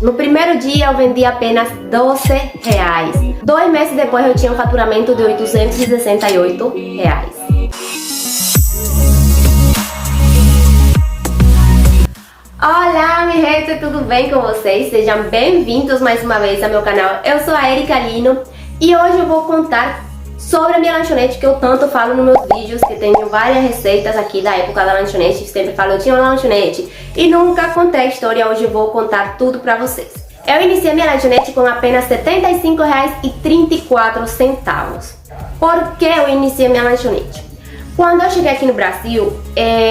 No primeiro dia eu vendi apenas R$12. 2 meses depois eu tinha um faturamento de R$868. Olá, minha gente, tudo bem com vocês? Sejam bem-vindos mais uma vez ao meu canal. Eu sou a Erika Lino e hoje eu vou contar sobre a minha lanchonete que eu tanto falo nos meus vídeos, que tenho várias receitas aqui da época da lanchonete. Sempre falo, eu tinha uma lanchonete e nunca contei a história. Hoje eu vou contar tudo pra vocês. Eu iniciei minha lanchonete com apenas R$75,34. Por que eu iniciei minha lanchonete? Quando eu cheguei aqui no Brasil,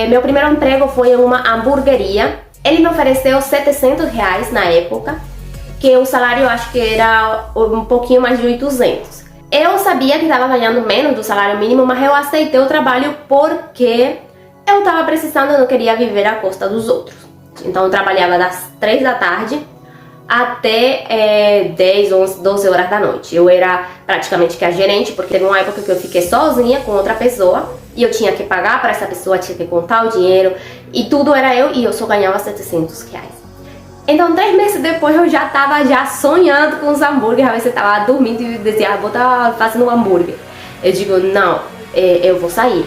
meu primeiro emprego foi em uma hamburgueria. Ele me ofereceu R$700 na época, que o salário eu acho que era um pouquinho mais de 800. Eu sabia que estava ganhando menos do salário mínimo, mas eu aceitei o trabalho porque eu estava precisando, eu não queria viver à custa dos outros. Então eu trabalhava das 3 da tarde até 10, 11, 12 horas da noite. Eu era praticamente que a gerente, porque teve uma época que eu fiquei sozinha com outra pessoa e eu tinha que pagar para essa pessoa, tinha que contar o dinheiro e tudo era eu, e eu só ganhava R$700. Então 3 meses depois eu já tava sonhando com os hambúrgueres. Às vezes eu tava dormindo e dizia, vou estar fazendo um hambúrguer. Eu digo, não, eu vou sair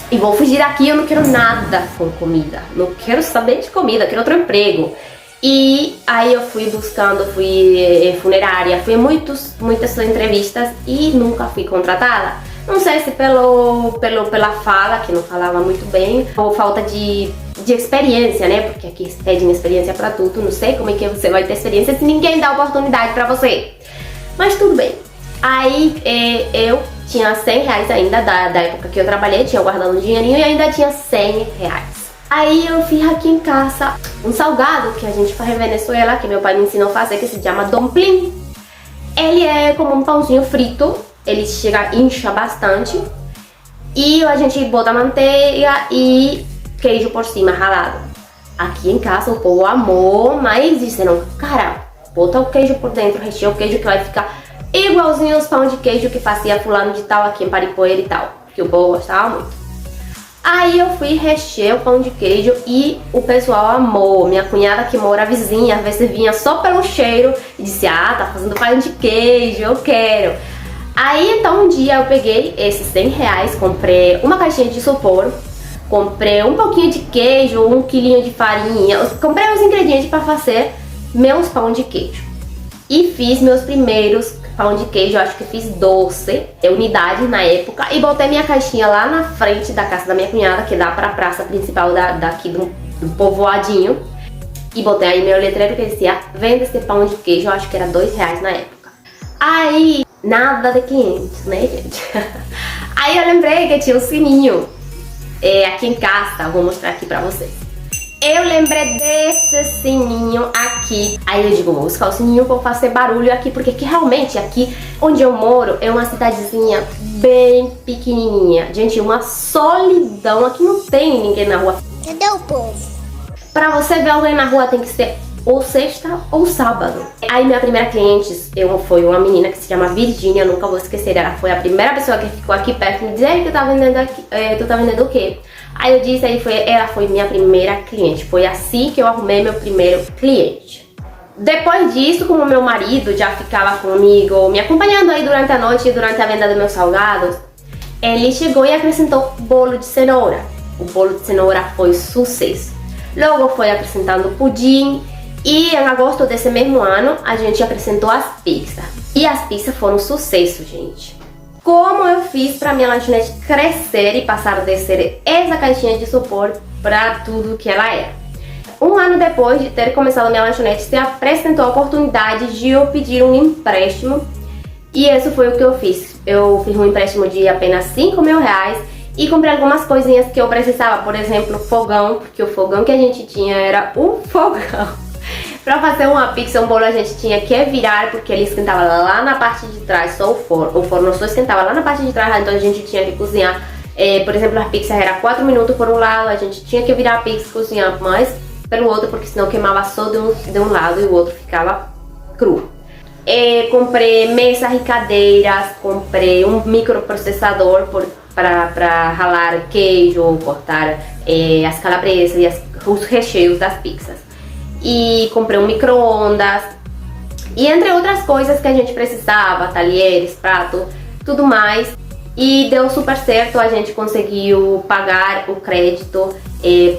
e vou fugir daqui, eu não quero nada com comida, não quero saber de comida, quero outro emprego. E aí eu fui buscando, fui funerária, fui muitas entrevistas e nunca fui contratada. Não sei se pela fala, que não falava muito bem, ou falta de experiência, né? Porque aqui pedem experiência pra tudo. Não sei como é que você vai ter experiência se ninguém dá oportunidade pra você. Mas tudo bem. Aí eu tinha R$100 ainda da época que eu trabalhei, tinha guardado um dinheirinho e ainda tinha R$100. Aí eu fiz aqui em casa um salgado que a gente faz em Venezuela, que meu pai me ensinou a fazer, que se chama dumpling. Ele é como um pãozinho frito, ele incha bastante. E a gente bota manteiga e queijo por cima ralado. Aqui em casa o povo amou, mas disseram, cara, bota o queijo por dentro, recheia o queijo que vai ficar igualzinho os pão de queijo que fazia fulano de tal aqui em Paripoeira e tal, que o povo gostava muito. Aí eu fui rechear o pão de queijo e o pessoal amou. Minha cunhada que mora vizinha, às vezes vinha só pelo cheiro e disse, ah, tá fazendo pão de queijo, eu quero. Aí então um dia eu peguei esses R$100, comprei uma caixinha de isopor, comprei um pouquinho de queijo, 1 quilinho de farinha, comprei os ingredientes para fazer meus pão de queijo. E fiz meus primeiros pão de queijo, eu acho que fiz 12 unidades na época, e botei minha caixinha lá na frente da casa da minha cunhada, que dá para a praça principal daqui do povoadinho, e botei aí meu letreiro que dizia, venda esse pão de queijo, eu acho que era R$2 na época. Aí, nada de clientes, né, gente? Aí eu lembrei que tinha um sininho aqui em casa, vou mostrar aqui pra vocês. Eu lembrei desse sininho aqui. Aí eu digo, vou buscar o sininho pra fazer barulho aqui, porque aqui, realmente aqui onde eu moro é uma cidadezinha bem pequenininha. Gente, uma solidão, aqui não tem ninguém na rua. Cadê o povo? Pra você ver alguém na rua tem que ser ou sexta ou sábado. Aí minha primeira cliente foi uma menina que se chama Virgínia, eu nunca vou esquecer. Ela foi a primeira pessoa que ficou aqui perto e me disse, que tá vendendo aqui, tu tá vendendo o quê? Aí eu disse, ela foi minha primeira cliente. Foi assim que eu arrumei meu primeiro cliente. Depois disso, como meu marido já ficava comigo, me acompanhando aí durante a noite e durante a venda dos meus salgados, ele chegou e acrescentou bolo de cenoura. O bolo de cenoura foi sucesso. Logo foi acrescentando pudim. E em agosto desse mesmo ano, a gente acrescentou as pizzas. E as pizzas foram um sucesso, gente. Como eu fiz para minha lanchonete crescer e passar a ser essa caixinha de isopor para tudo que ela é. Um ano depois de ter começado a minha lanchonete, se apresentou a oportunidade de eu pedir um empréstimo. E isso foi o que eu fiz. Eu fiz um empréstimo de apenas R$5.000 e comprei algumas coisinhas que eu precisava. Por exemplo, fogão, porque o fogão que a gente tinha era um fogão. Pra fazer uma pizza, um bolo, a gente tinha que virar, porque ele esquentava lá na parte de trás, só o forno só esquentava lá na parte de trás, então a gente tinha que cozinhar. Por exemplo, a pizza era 4 minutos por um lado, a gente tinha que virar a pizza e cozinhar mais pelo outro, porque senão queimava só de um lado e o outro ficava cru. Comprei mesas e cadeiras, comprei um microprocessador para ralar queijo, cortar as calabresas e os recheios das pizzas. e comprei um micro-ondas. E entre outras coisas que a gente precisava, talheres, prato, tudo mais. E deu super certo, a gente conseguiu pagar o crédito,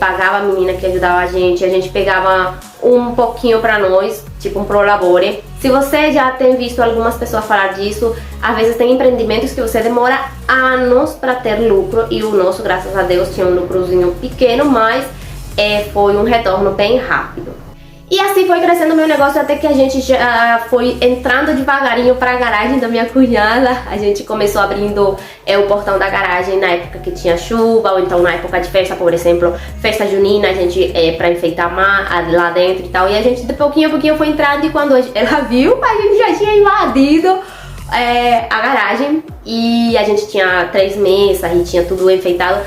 pagava a menina que ajudava a gente pegava um pouquinho pra nós, tipo um prolabore. Se você já tem visto algumas pessoas falar disso, às vezes tem empreendimentos que você demora anos para ter lucro, e o nosso, graças a Deus, tinha um lucrozinho pequeno, mas foi um retorno bem rápido. E assim foi crescendo o meu negócio até que a gente já foi entrando devagarinho para a garagem da minha cunhada. A gente começou abrindo o portão da garagem na época que tinha chuva, ou então na época de festa, por exemplo, festa junina, a gente para enfeitar lá dentro e tal. E a gente de pouquinho a pouquinho foi entrando, e quando ela viu, a gente já tinha invadido a garagem. E a gente tinha 3 mesas e tinha tudo enfeitado.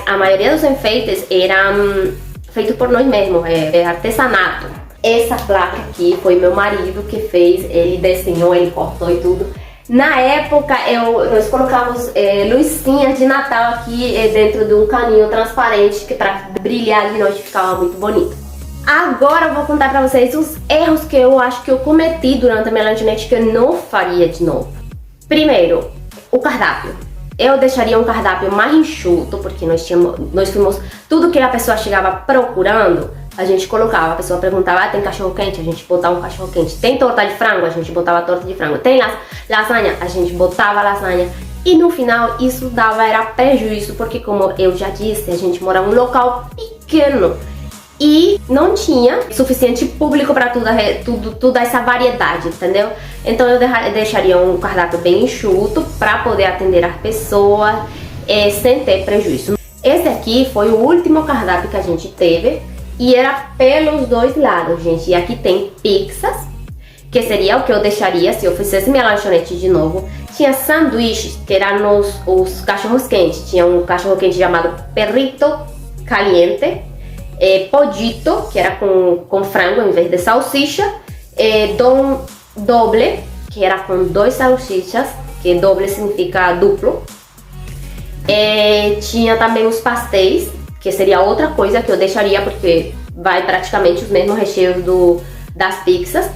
A maioria dos enfeites eram feito por nós mesmos, é artesanato. Essa placa aqui foi meu marido que fez, ele desenhou, ele cortou e tudo. Na época, nós colocamos luzinhas de Natal aqui dentro de um caninho transparente, que para brilhar de noite ficava muito bonito. Agora eu vou contar pra vocês os erros que eu acho que eu cometi durante a minha lanchonete, que eu não faria de novo. Primeiro, o cardápio. Eu deixaria um cardápio mais enxuto, porque nós fomos tudo que a pessoa chegava procurando, a gente colocava. A pessoa perguntava, tem cachorro quente? A gente botava um cachorro quente. Tem torta de frango? A gente botava torta de frango. Tem lasanha? A gente botava lasanha. E no final isso era prejuízo, porque como eu já disse, a gente mora em um local pequeno e não tinha suficiente público para toda essa variedade, entendeu? Então eu deixaria um cardápio bem enxuto para poder atender as pessoas sem ter prejuízo. Esse aqui foi o último cardápio que a gente teve e era pelos dois lados, gente. E aqui tem pizzas, que seria o que eu deixaria se eu fizesse minha lanchonete de novo. Tinha sanduíches, que eram os cachorros quentes. Tinha um cachorro quente chamado Perrito Caliente, Pollito, que era com frango em vez de salsicha, Don Doble, que era com 2 salsichas, que doble significa duplo. Tinha também os pastéis, que seria outra coisa que eu deixaria, porque vai praticamente os mesmos recheios das pizzas.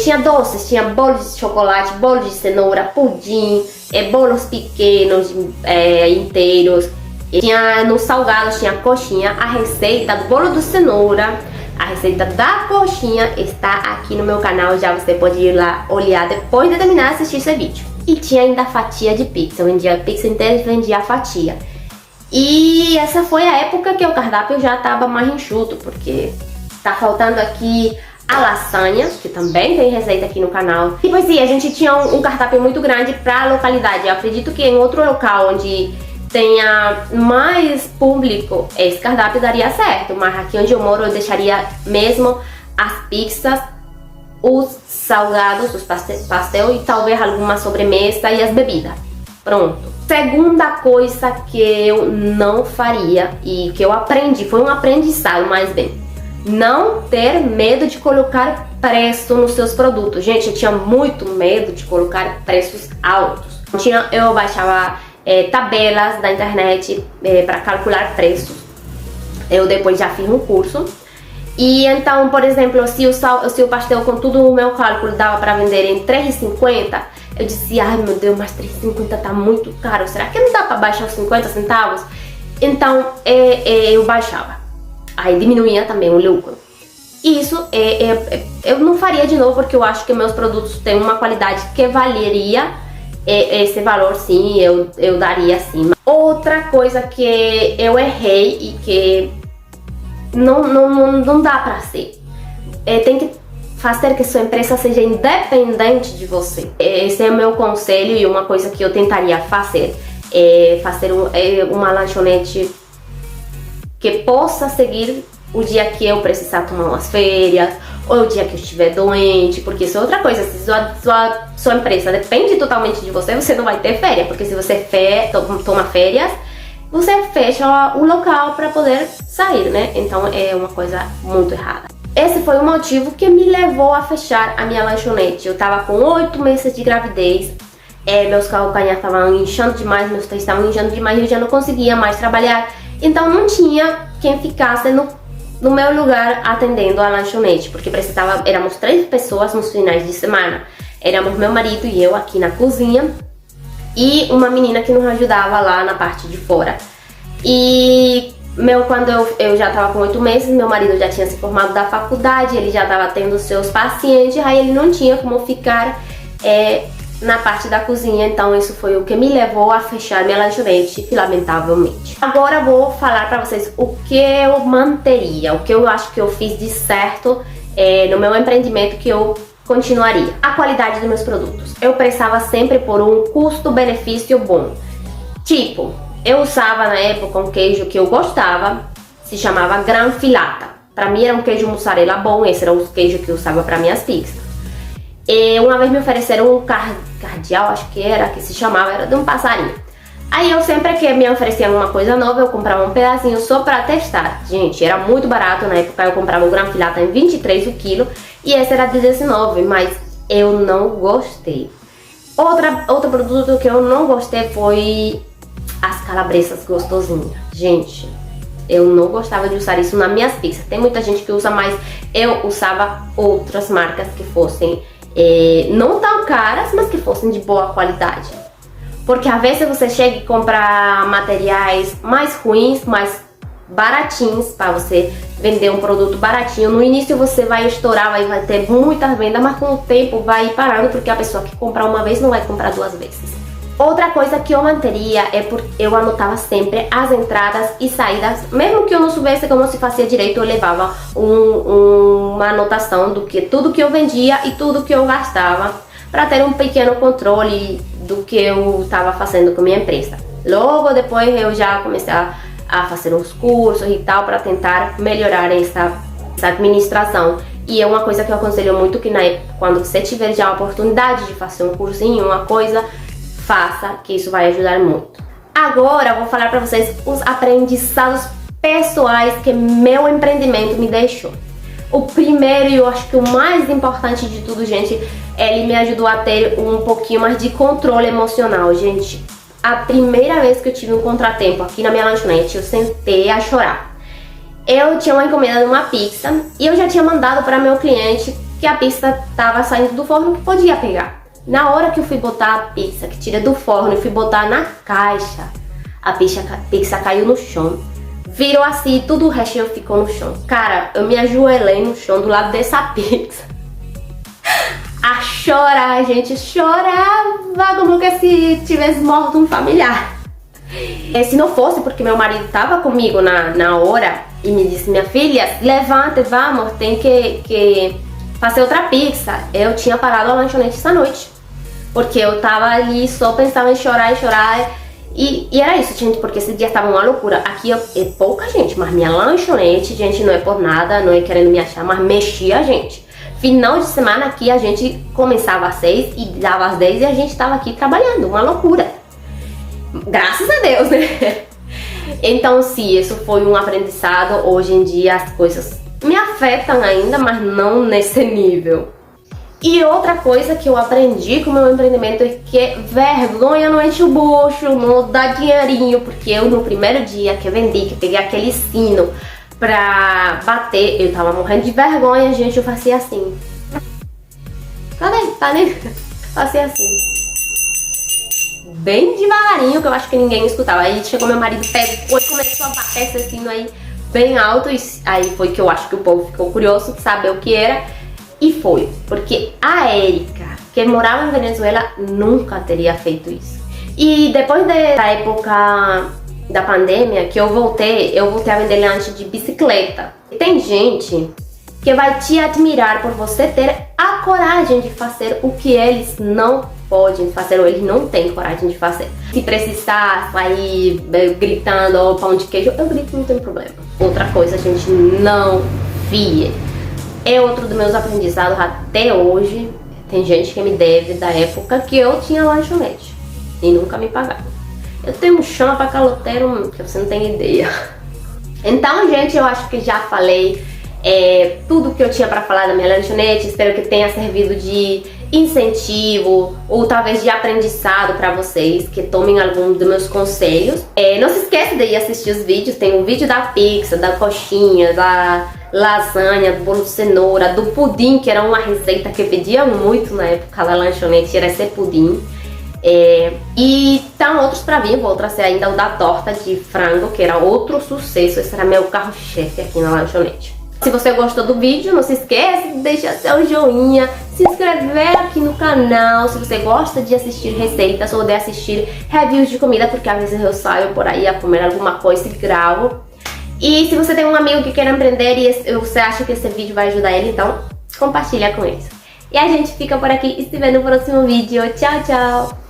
Tinha doces, tinha bolos de chocolate, bolo de cenoura, pudim, bolos pequenos, inteiros. Tinha nos salgados, tinha coxinha. A receita do bolo de cenoura, a receita da coxinha está aqui no meu canal, já você pode ir lá olhar depois de terminar de assistir esse vídeo. E tinha ainda fatia de pizza, eu vendia a pizza inteira e vendia a fatia. E essa foi a época que o cardápio já estava mais enxuto, porque tá faltando aqui a lasanha, que também tem receita aqui no canal. E pois sim, a gente tinha um cardápio muito grande para a localidade. Eu acredito que em outro local onde tenha mais público, esse cardápio daria certo, mas aqui onde eu moro eu deixaria mesmo as pizzas, os salgados, os pastel e talvez alguma sobremesa e as bebidas. Pronto. Segunda coisa que eu não faria e que eu aprendi, foi um aprendizado mais bem, não ter medo de colocar preço nos seus produtos. Gente, eu tinha muito medo de colocar preços altos. Eu baixava tabelas da internet para calcular preços. Eu depois já fiz um curso. E então, por exemplo, se o pastel com tudo o meu cálculo dava para vender em R$3,50, eu disse, ai meu Deus, mas R$3,50 tá muito caro, será que não dá para baixar os 50 centavos? Então eu baixava, aí diminuía também o lucro. Isso eu não faria de novo, porque eu acho que meus produtos têm uma qualidade que valeria esse valor, sim, eu daria sim. Outra coisa que eu errei e que não dá pra ser, tem que fazer que sua empresa seja independente de você. Esse é o meu conselho e uma coisa que eu tentaria fazer, fazer uma lanchonete que possa seguir o dia que eu precisar tomar umas férias, ou o dia que eu estiver doente, porque isso é outra coisa. Se sua empresa depende totalmente de você, você não vai ter férias, porque se você toma férias, você fecha o local para poder sair, né? Então é uma coisa muito errada. Esse foi o motivo que me levou a fechar a minha lanchonete. Eu tava com 8 meses de gravidez, meus calcanhares estavam inchando demais, meus pés estavam inchando demais e eu já não conseguia mais trabalhar. Então não tinha quem ficasse no no meu lugar atendendo a lanchonete, porque precisava, éramos 3 pessoas nos finais de semana. Éramos meu marido e eu aqui na cozinha e uma menina que nos ajudava lá na parte de fora. E quando eu já estava com 8 meses, meu marido já tinha se formado da faculdade, ele já estava tendo seus pacientes, aí ele não tinha como ficar na parte da cozinha, então isso foi o que me levou a fechar minha lanchonete, lamentavelmente. Agora vou falar pra vocês o que eu manteria, o que eu acho que eu fiz de certo no meu empreendimento, que eu continuaria. A qualidade dos meus produtos. Eu prezava sempre por um custo-benefício bom. Tipo, eu usava na época um queijo que eu gostava, se chamava Granfilata. Pra mim era um queijo mussarela bom, esse era o queijo que eu usava pra minhas pizzas. E uma vez me ofereceram um cardial, acho que era, que se chamava, era de um passarinho. Aí eu sempre que me ofereciam uma coisa nova, eu comprava um pedacinho só pra testar. Gente, era muito barato, na época eu comprava um Granfilata em 23 o quilo e esse era de 19, mas eu não gostei. Outro produto que eu não gostei foi as calabresas gostosinhas. Gente, eu não gostava de usar isso nas minhas pizzas. Tem muita gente que usa, mas eu usava outras marcas que fossem não tão caras, mas que fossem de boa qualidade. Porque às vezes você chega e compra materiais mais ruins, mais baratinhos, para você vender um produto baratinho. No início você vai estourar, vai ter muitas vendas, mas com o tempo vai parando, porque a pessoa que comprar uma vez não vai comprar 2 vezes. Outra coisa que eu manteria é porque eu anotava sempre as entradas e saídas. Mesmo que eu não soubesse como se fazia direito, eu levava uma anotação do que tudo que eu vendia e tudo que eu gastava, para ter um pequeno controle do que eu estava fazendo com minha empresa. Logo depois eu já comecei a fazer uns cursos e tal, para tentar melhorar essa administração. E é uma coisa que eu aconselho muito, que na época, quando você tiver já a oportunidade de fazer um cursinho, uma coisa, faça, que isso vai ajudar muito. Agora eu vou falar para vocês os aprendizados pessoais que meu empreendimento me deixou. O primeiro, e eu acho que o mais importante de tudo, gente, ele me ajudou a ter um pouquinho mais de controle emocional. Gente, a primeira vez que eu tive um contratempo aqui na minha lanchonete, eu sentei a chorar. Eu tinha uma encomenda de uma pizza e eu já tinha mandado para meu cliente que a pizza estava saindo do forno, que podia pegar. Na hora que eu fui botar a pizza, que tira do forno, e fui botar na caixa, a pizza caiu no chão. Virou assim, tudo o resto ficou no chão. Cara, eu me ajoelhei no chão do lado dessa pizza. A chorar, gente, chorava como que se tivesse morto um familiar. E se não fosse porque meu marido estava comigo na hora e me disse: minha filha, levanta, vamos, tem que fazer outra pizza. Eu tinha parado a lanchonete essa noite, porque eu tava ali só pensava em chorar e chorar. E era isso, gente, porque esse dia estava uma loucura. Aqui é pouca gente, mas minha lanchonete, gente, não é por nada, não é querendo me achar, mas mexia a gente. Final de semana aqui a gente começava às 6 e dava às 10 e a gente estava aqui trabalhando, uma loucura. Graças a Deus, né? Então, sim, isso foi um aprendizado. Hoje em dia as coisas me afetam ainda, mas não nesse nível. E outra coisa que eu aprendi com o meu empreendimento é que vergonha não enche o bucho, não dá dinheirinho, porque eu no primeiro dia que eu vendi, que peguei aquele sino pra bater, eu tava morrendo de vergonha, gente, eu fazia assim. Tá nem? Fazia assim. Bem devagarinho, que eu acho que ninguém escutava. Aí chegou meu marido, pegou e começou a bater esse sino aí bem alto, e aí foi que eu acho que o povo ficou curioso de saber o que era. E foi, porque a Érica, que morava em Venezuela, nunca teria feito isso. E depois da época da pandemia, que eu voltei a vender lanche de bicicleta. Tem gente que vai te admirar por você ter a coragem de fazer o que eles não podem fazer, ou eles não têm coragem de fazer. Se precisar sair gritando ou pão de queijo, eu grito, não tem problema. Outra coisa, gente, não fie. É outro dos meus aprendizados até hoje. Tem gente que me deve da época que eu tinha lanchonete e nunca me pagaram. Eu tenho um chão pra caloteiro que você não tem ideia. Então, gente, eu acho que já falei tudo que eu tinha pra falar da minha lanchonete. Espero que tenha servido de incentivo ou talvez de aprendizado pra vocês, que tomem algum dos meus conselhos. Não se esqueça de ir assistir os vídeos. Tem um vídeo da pizza, da coxinha, da lasanha, do bolo de cenoura, do pudim, que era uma receita que pediam muito na época da lanchonete, era esse pudim. E tem outros pra vir, vou trazer ainda o da torta de frango, que era outro sucesso. Esse era meu carro-chefe aqui na lanchonete. Se você gostou do vídeo, não se esqueça de deixar seu joinha, se inscrever aqui no canal se você gosta de assistir receitas ou de assistir reviews de comida, porque às vezes eu saio por aí a comer alguma coisa e gravo. E se você tem um amigo que quer empreender e você acha que esse vídeo vai ajudar ele, então compartilha com eles. E a gente fica por aqui e se vê no próximo vídeo. Tchau, tchau!